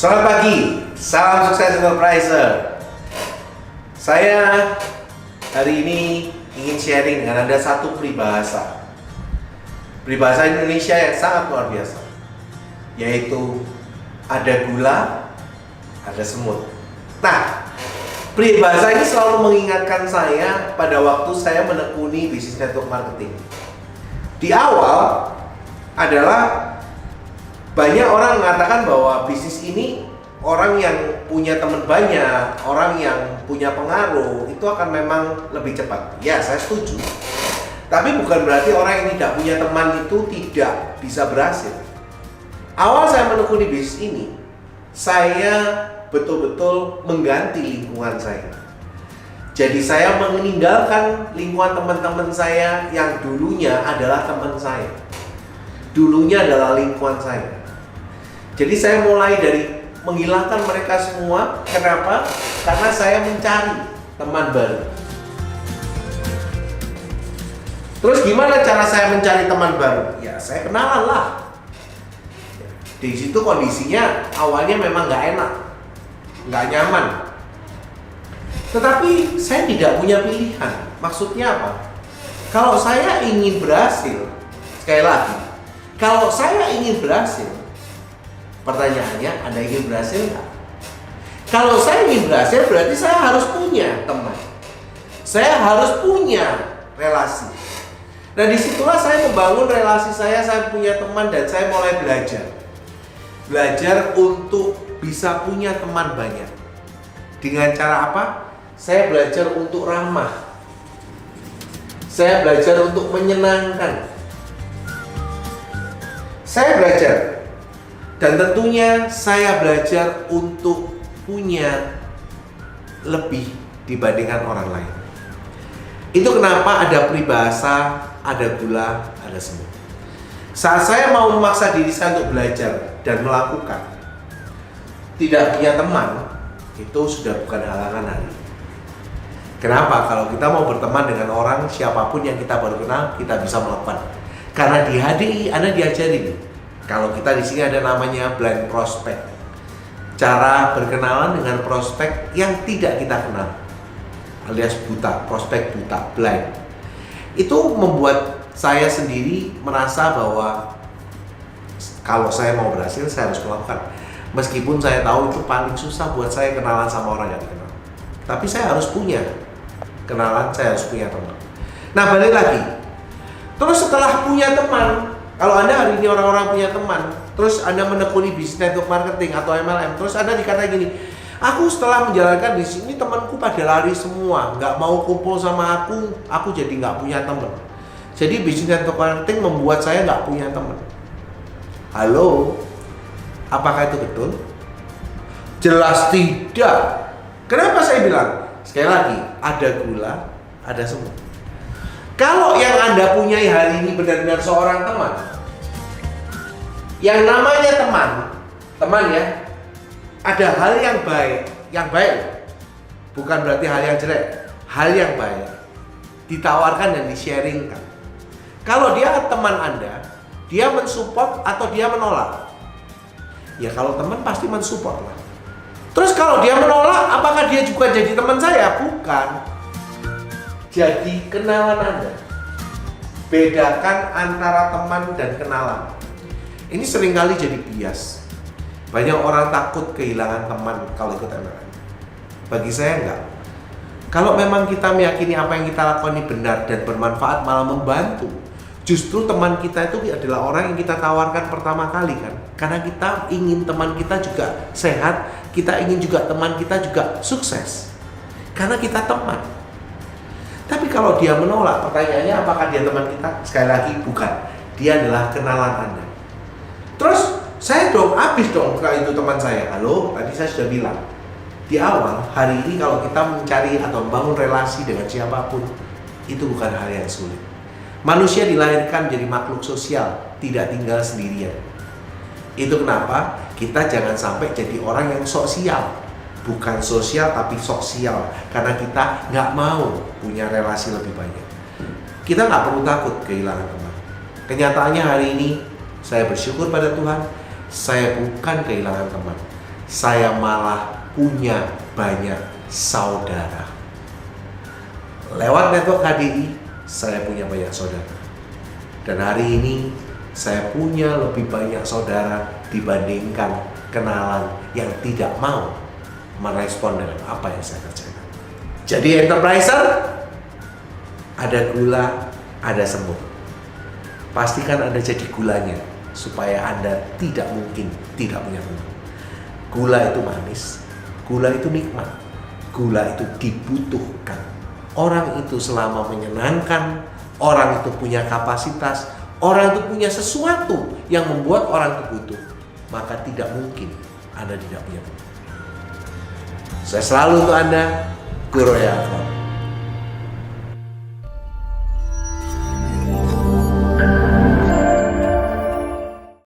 Selamat pagi, salam sukses enterpriser. Saya hari ini ingin sharing dengan Anda satu peribahasa Indonesia yang sangat luar biasa, yaitu ada gula, ada semut. Nah, peribahasa ini selalu mengingatkan saya pada waktu saya menekuni bisnis network marketing. Di awal adalah banyak orang mengatakan bahwa bisnis ini orang yang punya teman banyak, orang yang punya pengaruh itu akan memang lebih cepat. Ya, saya setuju. Tapi bukan berarti orang yang tidak punya teman itu tidak bisa berhasil. Awal saya menekuni bisnis ini, saya betul-betul mengganti lingkungan saya. Jadi saya meninggalkan lingkungan teman-teman saya yang dulunya adalah teman saya. Dulunya adalah lingkungan saya. Jadi saya mulai dari menghilangkan mereka semua. Kenapa? Karena saya mencari teman baru. Terus gimana cara saya mencari teman baru? Ya, saya kenalan lah. Di situ kondisinya awalnya memang nggak enak, nggak nyaman. Tetapi saya tidak punya pilihan. Maksudnya apa? Kalau saya ingin berhasil, sekali lagi, kalau saya ingin berhasil, pertanyaannya, Anda ingin berhasil nggak? Kalau saya ingin berhasil, berarti saya harus punya teman. Saya harus punya relasi. Nah, disitulah saya membangun relasi saya punya teman, dan saya mulai belajar. Belajar untuk bisa punya teman banyak. Dengan cara apa? Saya belajar untuk ramah. Saya belajar untuk menyenangkan. Saya belajar. Dan tentunya saya belajar untuk punya lebih dibandingkan orang lain. Itu kenapa ada peribahasa, ada gula, ada semut. Saat saya mau memaksa diri saya untuk belajar dan melakukan, tidak punya teman, itu sudah bukan halangan hari. Kenapa? Kalau kita mau berteman dengan orang siapapun yang kita baru kenal, kita bisa melakukan. Karena di HDI Anda diajari nih. Kalau kita di sini ada namanya blind prospect, cara berkenalan dengan prospek yang tidak kita kenal, alias buta, prospek buta, blind. Itu membuat saya sendiri merasa bahwa kalau saya mau berhasil, saya harus melakukan. Meskipun saya tahu itu paling susah buat saya kenalan sama orang yang dikenal, tapi saya harus punya kenalan, saya harus punya teman. Nah, balik lagi. Terus setelah punya teman, kalau Anda hari ini orang-orang punya teman, terus Anda menekuni bisnis network marketing atau MLM, terus Anda dikata gini, aku setelah menjalankan bisnis ini temanku pada lari semua, nggak mau kumpul sama aku jadi nggak punya teman. Jadi bisnis network marketing membuat saya nggak punya teman. Halo, apakah itu betul? Jelas tidak. Kenapa saya bilang? Sekali lagi, ada gula, ada semut. Kalau yang Anda punyai hari ini benar-benar seorang teman, yang namanya teman ya, ada hal yang baik, bukan berarti hal yang jelek, hal yang baik, ditawarkan dan di-sharingkan. Kalau dia teman Anda, dia mensupport atau dia menolak? Ya kalau teman pasti mensupport lah. Terus kalau dia menolak, apakah dia juga jadi teman saya? Bukan. Jadi kenalan Anda. Bedakan antara teman dan kenalan. Ini seringkali jadi bias. Banyak orang takut kehilangan teman kalau ikut MLM. Bagi saya enggak. Kalau memang kita meyakini apa yang kita lakukan ini benar dan bermanfaat, malah membantu, justru teman kita itu adalah orang yang kita tawarkan pertama kali kan. Karena kita ingin teman kita juga sehat, kita ingin juga teman kita juga sukses. Karena kita teman. Tapi kalau dia menolak, pertanyaannya apakah dia teman kita? Sekali lagi, bukan. Dia adalah kenalan Anda. Terus saya habis dong kalau itu teman saya. Halo, tadi saya sudah bilang di awal, hari ini kalau kita mencari atau membangun relasi dengan siapapun, itu bukan hal yang sulit. Manusia dilahirkan menjadi makhluk sosial, tidak tinggal sendirian. Itu kenapa kita jangan sampai jadi orang yang sosial. Bukan sosial tapi sosial, karena kita nggak mau punya relasi lebih banyak. Kita nggak perlu takut kehilangan teman. Kenyataannya hari ini saya bersyukur pada Tuhan, saya bukan kehilangan teman, saya malah punya banyak saudara. Lewat network KDI, saya punya banyak saudara. Dan hari ini, saya punya lebih banyak saudara dibandingkan kenalan yang tidak mau merespon dengan apa yang saya kerjakan. Jadi enterpriser, ada gula, ada semut. Pastikan Anda jadi gulanya, supaya Anda tidak mungkin tidak punya teman. Gula itu manis, gula itu nikmat, gula itu dibutuhkan. Orang itu selama menyenangkan, orang itu punya kapasitas, orang itu punya sesuatu yang membuat orang itu butuh, maka tidak mungkin Anda tidak punya teman. Saya selalu untuk Anda, Guru Yaakob.